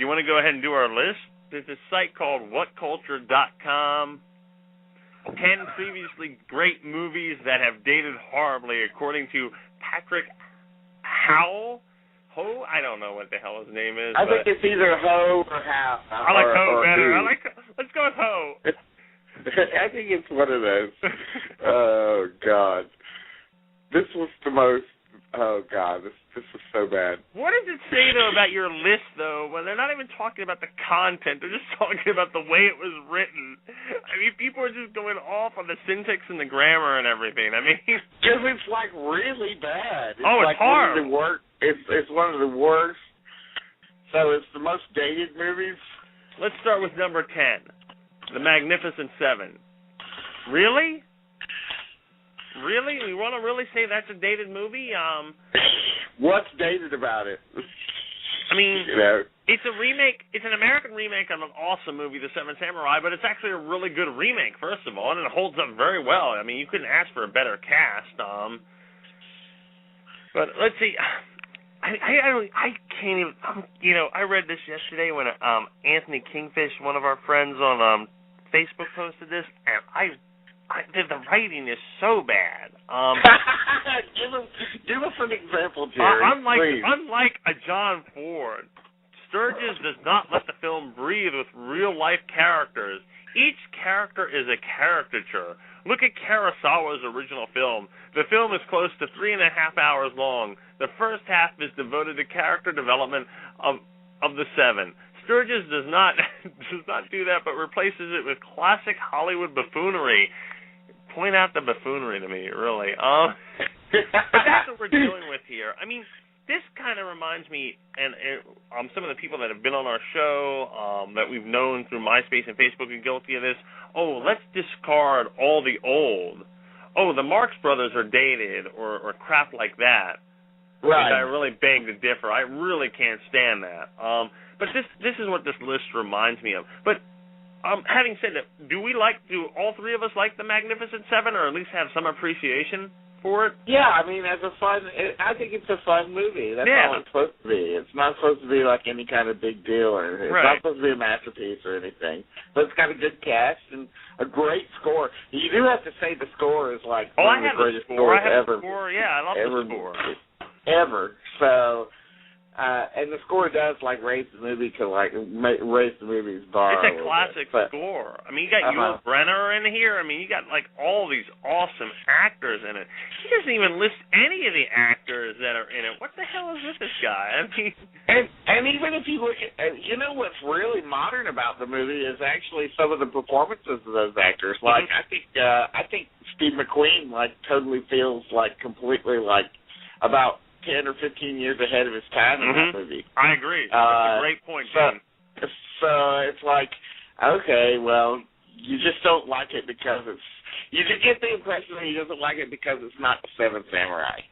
you want to go ahead and do our list? There's a site called whatculture.com. 10 previously great movies that have dated horribly, according to Patrick Howell. Ho? I don't know what the hell his name is. I think it's either Ho or How. I like Ho better. Let's go with Ho. I think it's one of those. Oh, God. This was the most... Oh, God. This was so bad. What does it say, though, about your list, though, when they're not even talking about the content? They're just talking about the way it was written. I mean, people are just going off on the syntax and the grammar and everything. I mean... Because it's, like, really bad. It's it's like horrible. It's one of the worst. So it's the most dated movies. Let's start with number 10, The Magnificent Seven. Really? Really? You want to really say that's a dated movie? What's dated about it? I mean, it's a remake. It's an American remake of an awesome movie, The Seven Samurai, but it's actually a really good remake, first of all, and it holds up very well. I mean, you couldn't ask for a better cast. But let's see. I can't even. I read this yesterday when Anthony Kingfish, one of our friends on Facebook, posted this, and the writing is so bad. Give us an example, Jerry. Unlike a John Ford, Sturges does not let the film breathe with real-life characters. Each character is a caricature. Look at Kurosawa's original film. The film is close to 3.5 hours long. The first half is devoted to character development of the seven. Sturges does not do that, but replaces it with classic Hollywood buffoonery. Point out the buffoonery to me, really. But that's what we're dealing with here. I mean, this kind of reminds me, and some of the people that have been on our show that we've known through MySpace and Facebook are guilty of this. Oh, let's discard all the old. Oh, the Marx Brothers are dated, or crap like that. Right. I really beg to differ. I really can't stand that. But this is what this list reminds me of. But having said that, do all three of us like The Magnificent Seven, or at least have some appreciation for it? Yeah, I mean, I think it's a fun movie. That's all it's supposed to be. It's not supposed to be like any kind of big deal or anything. It's not supposed to be a masterpiece or anything. But it's got a good cast and a great score. You do have to say the score is like one of the greatest scores ever. Yeah, I love the score. Ever. So, and the score does raise the movie to raise the movie's bar. It's a classic score. I mean, you got Yul Brynner in here. I mean, you got all these awesome actors in it. He doesn't even list any of the actors that are in it. What the hell is with this guy? I mean, and even if you look at, what's really modern about the movie is actually some of the performances of those actors. Like I think Steve McQueen totally feels completely about 10 or 15 years ahead of his time in that movie. I agree. That's a great point, Jim. So it's okay, well, you just don't like it because it's... You just get the impression that he doesn't like it because it's not The Seven Samurai.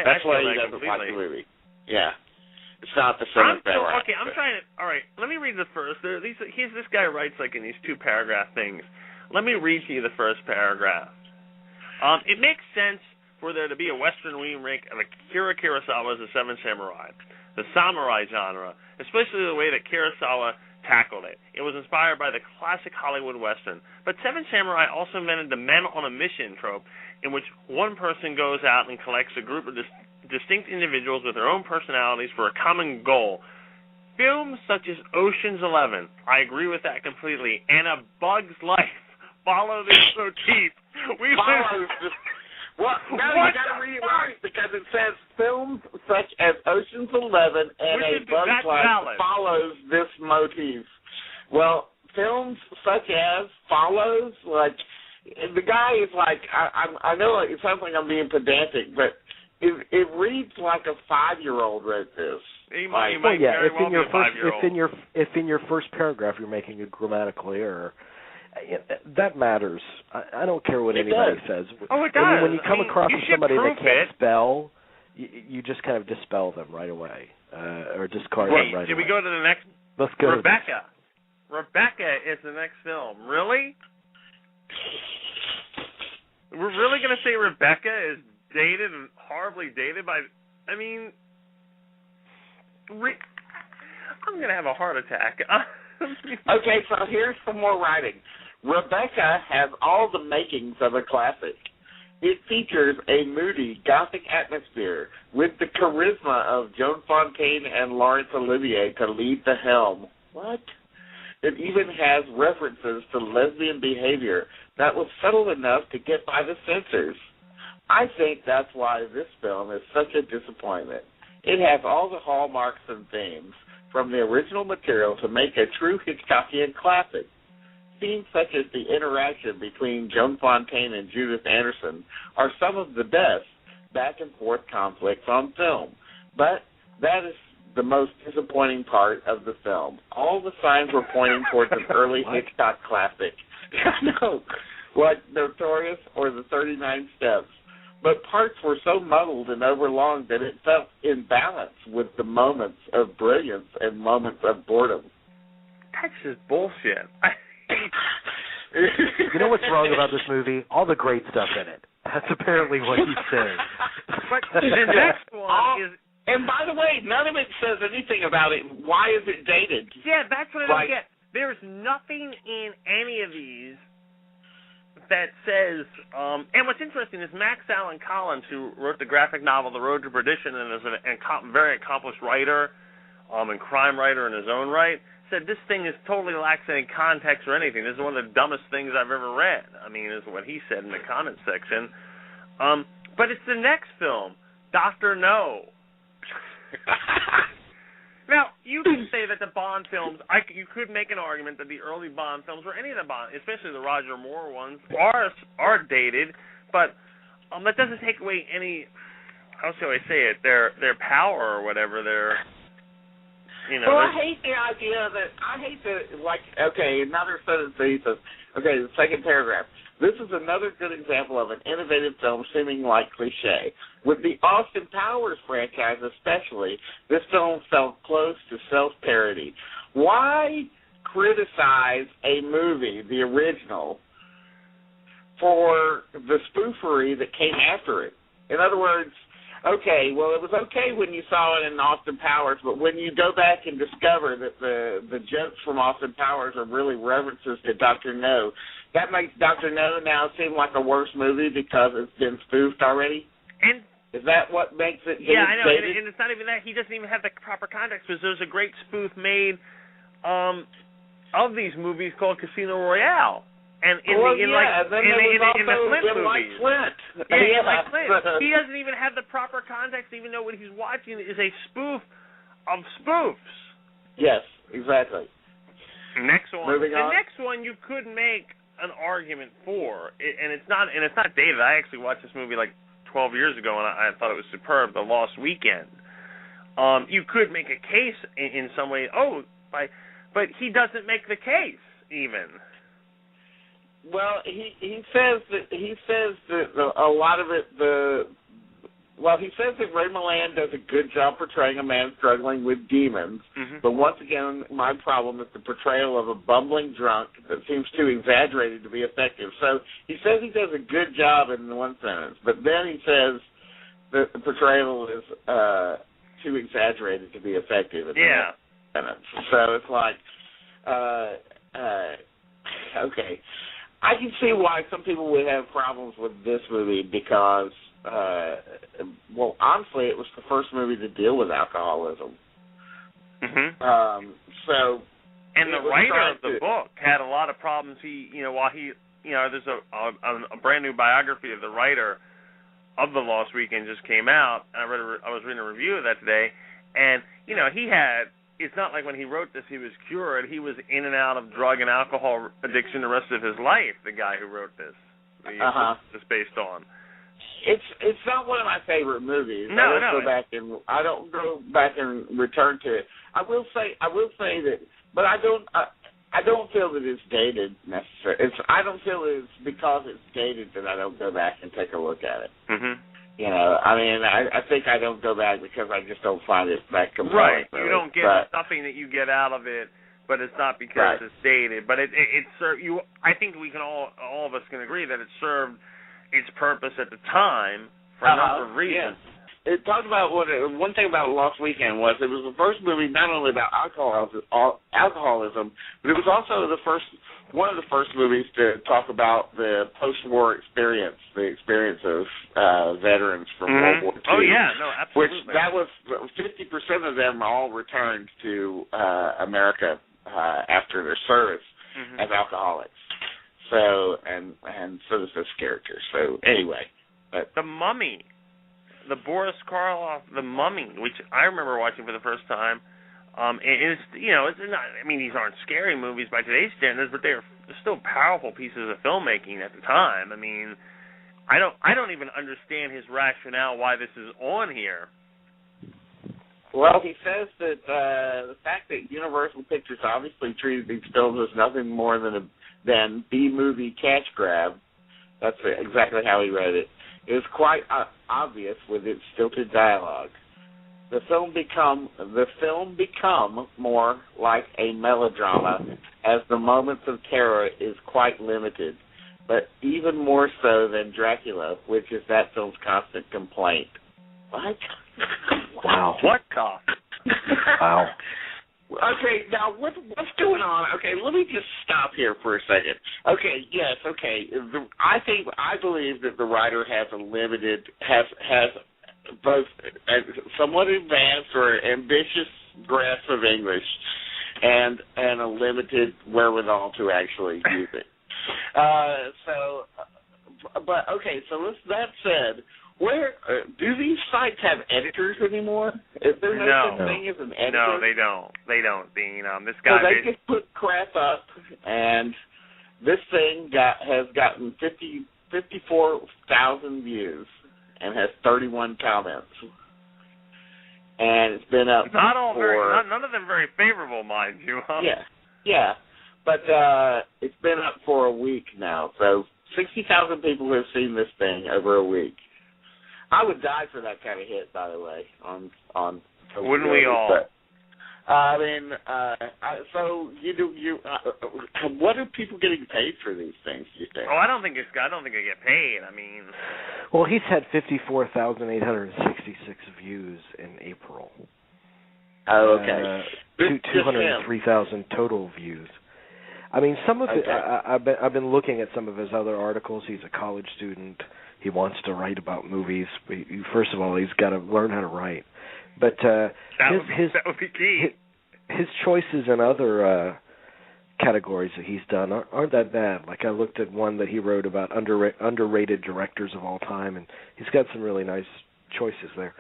That's why he doesn't like the movie. Yeah. It's not The Seven Samurai. Okay, I'm trying to... All right, let me read the first. This guy writes in these 2-paragraph things. Let me read to you the first paragraph. It makes sense for there to be a Western remake of Akira Kurosawa's The Seven Samurai, the samurai genre, especially the way that Kurosawa tackled it. It was inspired by the classic Hollywood Western. But Seven Samurai also invented the men on a mission trope, in which one person goes out and collects a group of distinct individuals with their own personalities for a common goal. Films such as Ocean's 11, I agree with that completely, and A Bug's Life follow this motif. Well, no, you got to read it right because it says films such as Ocean's 11 and A Bug's Life follows this motif. Well, films such as follows, the guy is I know it sounds like I'm being pedantic, but it reads like a 5-year-old wrote this. If in your first paragraph you're making a grammatical error, that matters. I don't care what anybody says. Oh, it does. When you come across somebody that can't spell, you just kind of dispel them right away, or discard them right away. Should we go to the next? Let's go. Rebecca. Rebecca is the next film. Really? We're really going to say Rebecca is dated and horribly dated by... I mean... I'm going to have a heart attack. Okay, so here's some more writing. Rebecca has all the makings of a classic. It features a moody, gothic atmosphere with the charisma of Joan Fontaine and Laurence Olivier to lead the helm. What? It even has references to lesbian behavior that was subtle enough to get by the censors. I think that's why this film is such a disappointment. It has all the hallmarks and themes from the original material to make a true Hitchcockian classic. Scenes such as the interaction between Joan Fontaine and Judith Anderson are some of the best back-and-forth conflicts on film. But that is the most disappointing part of the film. All the signs were pointing towards an early Hitchcock classic. No, like Notorious or The 39 Steps. But parts were so muddled and overlong that it felt in balance with the moments of brilliance and moments of boredom. That's just bullshit. You know what's wrong about this movie? All the great stuff in it. That's apparently what he's saying. But the next one is... And by the way, none of it says anything about it. Why is it dated? Yeah, that's what I don't get. There's nothing in any of these that says... and what's interesting is Max Allan Collins, who wrote the graphic novel The Road to Perdition and is a very accomplished writer and crime writer in his own right, said this thing is totally lacks any context or anything. This is one of the dumbest things I've ever read. I mean, is what he said in the comment section. But it's the next film, Dr. No. Now, you can say that the Bond films, you could make an argument that the early Bond films, or any of the Bond, especially the Roger Moore ones, are dated, but that doesn't take away any, how shall I say it, their power or whatever, their... You know, well, I hate the idea okay, another sentence that he says, okay, the second paragraph. This is another good example of an innovative film seeming like cliche. With the Austin Powers franchise especially, this film felt close to self-parody. Why criticize a movie, the original, for the spoofery that came after it? In other words, okay, well, it was okay when you saw it in Austin Powers, but when you go back and discover that the jokes from Austin Powers are really references to Dr. No, that makes Dr. No now seem like a worse movie because it's been spoofed already? And is that what makes it yeah, I know, and it's not even that. He doesn't even have the proper context because there's a great spoof made of these movies called Casino Royale. And in the Flint movies. Flint. Yeah, like Flint. He doesn't even have the proper context, even though what he's watching is a spoof of spoofs. Yes, exactly. Next one. Moving on. The next one you could make an argument for, and it's not dated. I actually watched this movie like 12 years ago, and I thought it was superb. The Lost Weekend. You could make a case in some way. But he doesn't make the case even. Well, he says that a lot of it he says that Ray Milland does a good job portraying a man struggling with demons. Mm-hmm. But once again, my problem is the portrayal of a bumbling drunk that seems too exaggerated to be effective. So he says he does a good job in one sentence, but then he says that the portrayal is too exaggerated to be effective in the next sentence. So it's like, okay. I can see why some people would have problems with this movie because, honestly, it was the first movie to deal with alcoholism. Mm-hmm. And the writer of the book had a lot of problems. There's a brand new biography of the writer of The Lost Weekend just came out. I was reading a review of that today, and he had. It's not like when he wrote this he was cured. He was in and out of drug and alcohol addiction the rest of his life, the guy who wrote this. It's based on. It's not one of my favorite movies. I don't go back and return to it. I will say that, but I don't feel that it's dated necessarily. I don't feel it's because it's dated that I don't go back and take a look at it. Mm-hmm. I think I don't go back because I just don't find it that compelling. Right. You don't get something that you get out of it, but it's not because it's dated. But it served you. I think we can all of us can agree that it served its purpose at the time for a number of reasons. it talked about one thing about Lost Weekend was it was the first movie not only about alcoholism, but it was also one of the first movies to talk about the post-war experience, the experience of veterans from World War II. Oh yeah, no, absolutely. Which that was 50% of them all returned to America after their service as alcoholics. So and so does this character. So anyway, The Mummy. The Boris Karloff, The Mummy, which I remember watching for the first time, it's not. I mean, these aren't scary movies by today's standards, but they're still powerful pieces of filmmaking at the time. I mean, I don't even understand his rationale why this is on here. Well, he says that the fact that Universal Pictures obviously treated these films as nothing more than B-movie cash grab. That's exactly how he read it. It was quite obvious with its stilted dialogue. The film become more like a melodrama, as the moments of terror is quite limited, but even more so than Dracula, which is that film's constant complaint. What? Wow. What cough? Wow. Okay, now what's going on? Okay, let me just stop here for a second. Okay, yes, okay. I believe that the writer has has both a somewhat advanced or ambitious grasp of English and a limited wherewithal to actually use it. That said, where do these sites have editors anymore? Is there no such thing as an editor? No, they don't. They don't, Dean. This guy. So they just put crap up, and this thing has gotten 54,000 views and has 31 comments, and it's been up. None of them very favorable, mind you. Huh? Yeah, but it's been up for a week now. So 60,000 people have seen this thing over a week. I would die for that kind of hit, by the way. On wouldn't we all? But, I mean, so what are people getting paid for these things? Do you think? Oh, I don't think they get paid. I mean, well, he's had 54,866 views in April. Oh, okay. 203,000 total views. I mean, some of it. I've been looking at some of his other articles. He's a college student. He wants to write about movies. But first of all, he's got to learn how to write. But that would be key. His choices in other categories that he's done aren't that bad. Like I looked at one that he wrote about underrated directors of all time, and he's got some really nice choices there.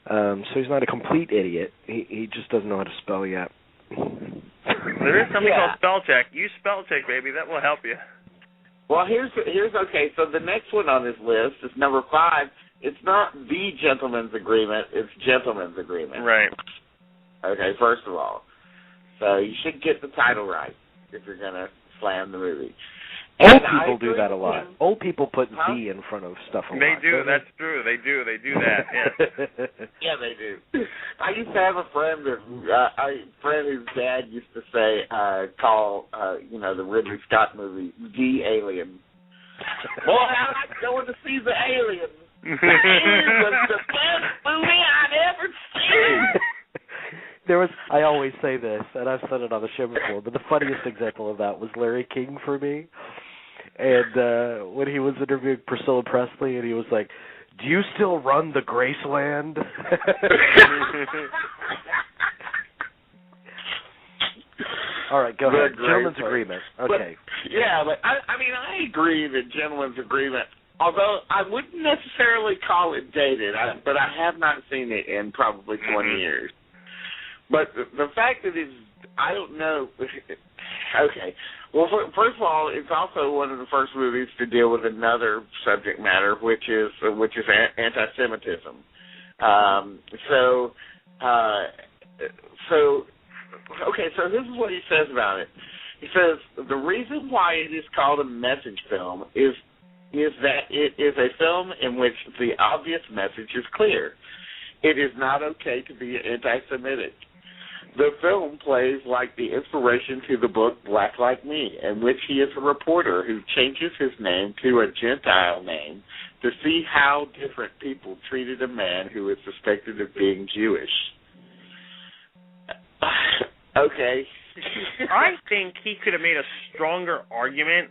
So he's not a complete idiot. He just doesn't know how to spell yet. There is something called spell check. Use spell check, baby. That will help you. Well, here's okay. So the next one on this list is number 5. It's not the gentleman's agreement. It's gentleman's agreement. Right. Okay, first of all. So you should get the title right if you're going to slam the movie. Old people do that a lot. Old people put the in front of stuff a lot. They do. That's true. They do that. Yeah. Yeah, they do. I used to have a friend whose dad used to say, call the Ridley Scott movie The Alien. Boy, I like going to see The Alien. The Alien was the best movie I'd ever seen. I always say this, and I've said it on the show before, but the funniest example of that was Larry King for me. And when he was interviewing Priscilla Presley, and he was like, "Do you still run the Graceland?" All right, go ahead. Gentleman's agreement. Okay. But I mean, I agree that gentleman's agreement, although I wouldn't necessarily call it dated, but I have not seen it in probably 20 years. But the fact that I don't know. Okay. Well, first of all, it's also one of the first movies to deal with another subject matter, which is anti-Semitism. So this is what he says about it. He says the reason why it is called a message film is that it is a film in which the obvious message is clear. It is not okay to be anti-Semitic. The film plays like the inspiration to the book Black Like Me, in which he is a reporter who changes his name to a Gentile name to see how different people treated a man who is suspected of being Jewish. Okay. I think he could have made a stronger argument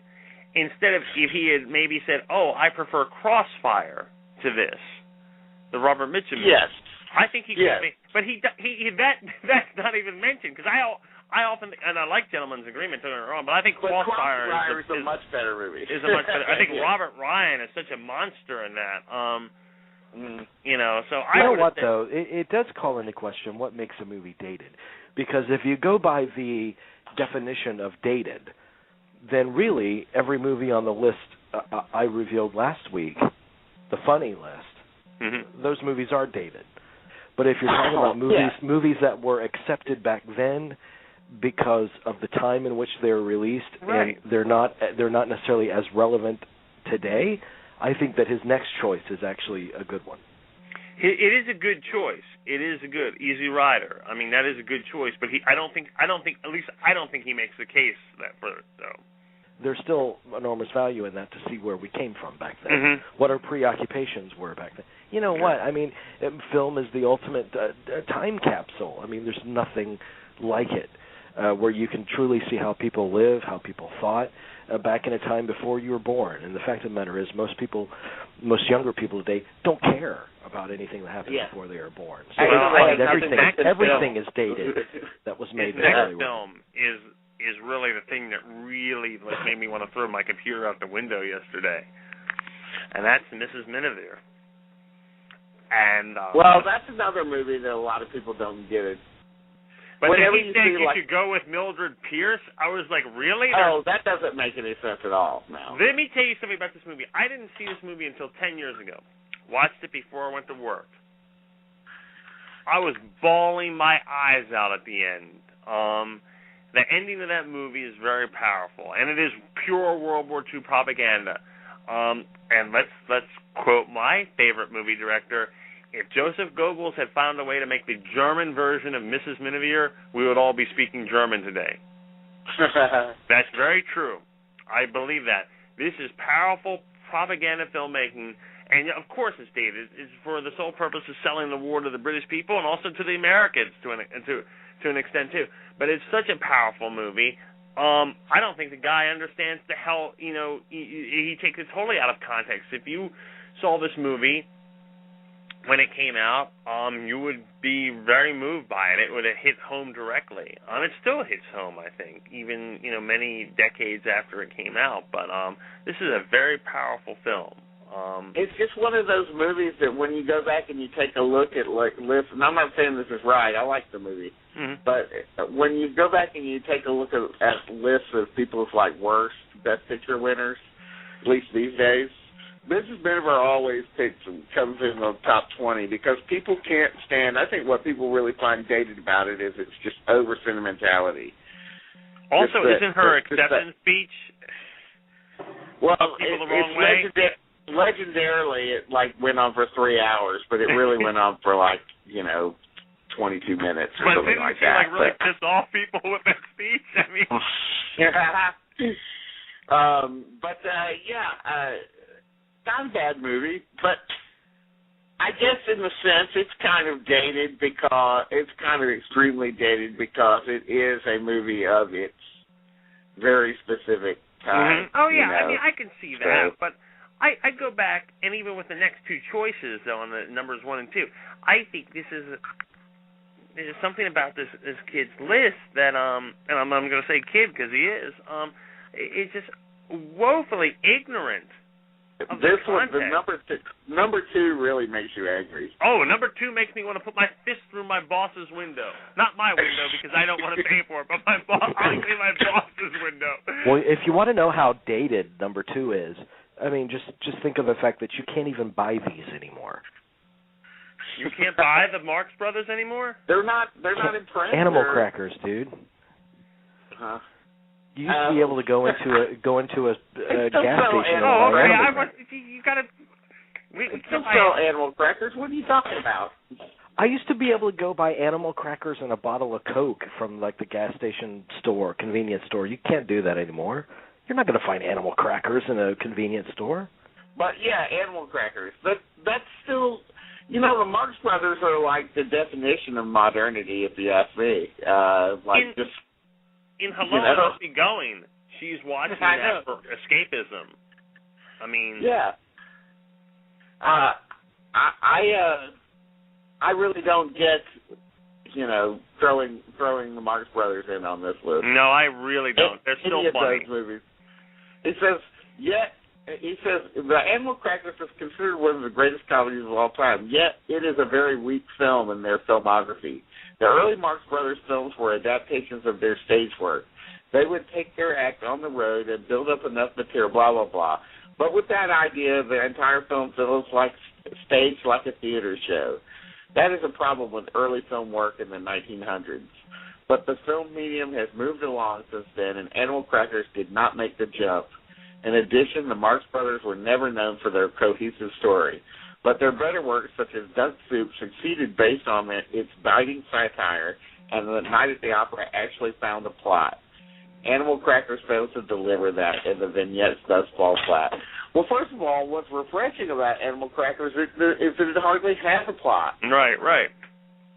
instead of if he had maybe said, "Oh, I prefer Crossfire to this," the Robert Mitchum movie. Yes. I think he could have made, but that's not even mentioned because I often, and I like Gentleman's Agreement, don't get me wrong, but I think Crossfire is a much better movie. I think Robert Ryan is such a monster in that. So I know what though, it does call into question what makes a movie dated, because if you go by the definition of dated, then really every movie on the list I revealed last week, the funny list, those movies are dated. But if you're talking about movies that were accepted back then because of the time in which they were released, and they're not necessarily as relevant today, I think that his next choice is actually a good one. It is a good choice. It is a good Easy Rider. I mean, that is a good choice. But I don't think he makes the case that for it though. There's still enormous value in that to see where we came from back then, what our preoccupations were back then. You know what? I mean, film is the ultimate time capsule. I mean, there's nothing like it where you can truly see how people live, how people thought back in a time before you were born. And the fact of the matter is most younger people today don't care about anything that happened before they were born. So everything is dated that was made in Hollywood. Film is really the thing that really made me want to throw my computer out the window yesterday, and that's Mrs. Miniver. And well, that's another movie that a lot of people don't get it. But then he said you should go with Mildred Pierce. I was like, really? Oh, that doesn't make any sense at all. No. Let me tell you something about this movie. I didn't see this movie until 10 years ago. Watched it before I went to work. I was bawling my eyes out at the end. The ending of that movie is very powerful, and it is pure World War II propaganda. And let's quote my favorite movie director. If Joseph Goebbels had found a way to make the German version of Mrs. Miniver, we would all be speaking German today. That's very true. I believe that. This is powerful propaganda filmmaking, and of course it's dated. It's for the sole purpose of selling the war to the British people and also to the Americans to an extent too. But it's such a powerful movie. I don't think the guy understands the hell, he takes it totally out of context. If you saw this movie when it came out, you would be very moved by it. It would have hit home directly. It still hits home, I think, even, many decades after it came out. But this is a very powerful film. It's just one of those movies that when you go back and you take a look at lists, and I'm not saying this is right, I like the movie, but when you go back and you take a look at lists of people's worst Best Picture winners, at least these days, Mrs. Miniver always comes in the top 20 because people can't stand. I think what people really find dated about it is it's just over sentimentality. Also, isn't her acceptance speech? Well, it's legendarily, it went on for 3 hours, but it really went on for 22 minutes or something like that. But didn't she really piss off people with that speech? I mean, not a bad movie, but I guess in the sense it's kind of dated because it's kind of extremely dated because it is a movie of its very specific time. Oh yeah, I mean I can see that, but I go back and even with the next two choices though on the numbers 1 and 2, I think there's something about this kid's list that and I'm going to say kid because he is it's just woefully ignorant. This one, the number 2 really makes you angry. Oh, number 2 makes me want to put my fist through my boss's window. Not my window because I don't want to pay for it, but my boss's window. Well, if you want to know how dated number 2 is, I mean, just think of the fact that you can't even buy these anymore. You can't buy the Marx Brothers anymore? They're not in print. Animal crackers, dude. Huh? You used to be able to go into a gas station. Oh, okay. You gotta. We can sell animal crackers. What are you talking about? I used to be able to go buy animal crackers and a bottle of Coke from like the gas station store, convenience store. You can't do that anymore. You're not going to find animal crackers in a convenience store. But yeah, animal crackers. That's still, the Marx Brothers are like the definition of modernity, if you ask me. In Hello, I Must Be Going, she's watching that for escapism. I mean, yeah. I really don't get, throwing the Marx Brothers in on this list. No, I really don't. They're still funny. Those movies. He says the Animal Crackers is considered one of the greatest comedies of all time, yet it is a very weak film in their filmography. The early Marx Brothers films were adaptations of their stage work. They would take their act on the road and build up enough material, blah, blah, blah. But with that idea, the entire film feels like staged like a theater show. That is a problem with early film work in the 1900s. But the film medium has moved along since then, and Animal Crackers did not make the jump. In addition, the Marx Brothers were never known for their cohesive story. But their better works, such as Duck Soup, succeeded based on its biting satire, and The Night at the Opera actually found a plot. Animal Crackers fails to deliver that, and the vignettes thus fall flat. Well, first of all, what's refreshing about Animal Crackers is that it hardly has a plot. Right.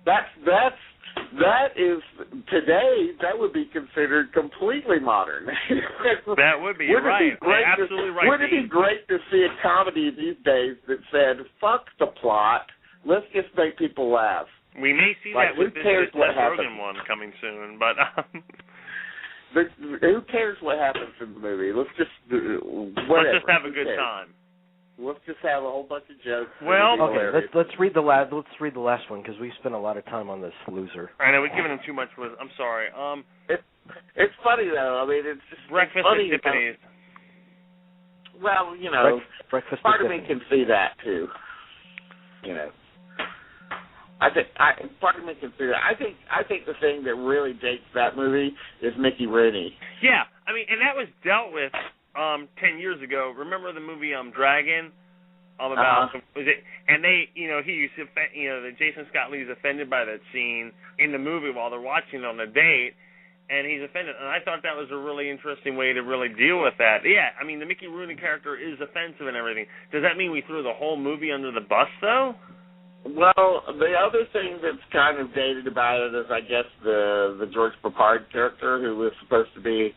That is, today, that would be considered completely modern. That would be, right. Absolutely right. Wouldn't it be great to see a comedy these days that said, fuck the plot, let's just make people laugh. We may see that with this Seth Rogen one coming soon, but... who cares what happens in the movie? Let's just have a good time. Let's just have a whole bunch of jokes. Well, okay. Let's read the last one because we spent a lot of time on this loser. I know we've given him too much. I'm sorry. It's funny though. I mean, it's just Breakfast at Tiffany's. Well, Breakfast part of me can see that too. Part of me can see that. I think the thing that really dates that movie is Mickey Rooney. Yeah, I mean, and that was dealt with 10 years ago. Remember the movie Dragon? About was it? And they, that Jason Scott Lee's offended by that scene in the movie while they're watching on a date, and he's offended. And I thought that was a really interesting way to really deal with that. Yeah, I mean, the Mickey Rooney character is offensive and everything. Does that mean we threw the whole movie under the bus, though? Well, the other thing that's kind of dated about it is, I guess, the George Papard character who was supposed to be,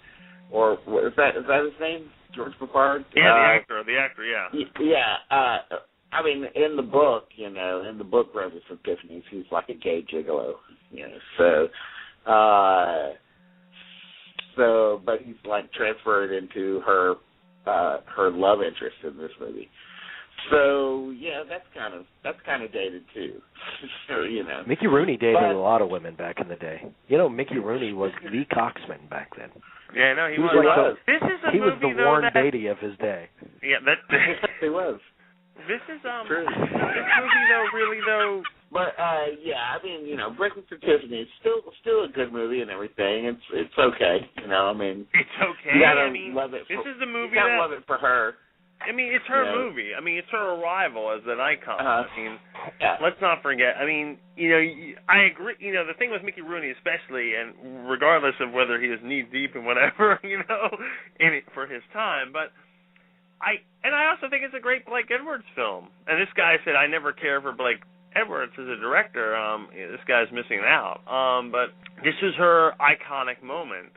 or is that his name, George Papard? Yeah, the actor, yeah. Yeah, I mean, in the book, Breakfast at Tiffany's, he's like a gay gigolo, but he's like transferred into her love interest in this movie. So yeah, that's kind of dated too. So, Mickey Rooney dated a lot of women back in the day. Mickey Rooney was the coxman back then. Yeah, no, he was. He was the Warren Beatty of his day. Yeah, he was. This is True. This movie though. But yeah, I mean, Breakfast at Tiffany's still a good movie and everything. It's okay. I mean, it's okay. You gotta love it. This is the movie. You gotta love it for her. I mean, it's her movie. I mean, it's her arrival as an icon. I mean, yeah. Let's not forget. I mean, I agree. The thing with Mickey Rooney especially, and regardless of whether he is knee-deep in whatever, for his time, but I also think it's a great Blake Edwards film. And this guy said, I never care for Blake Edwards as a director. This guy's missing out. But this is her iconic moment.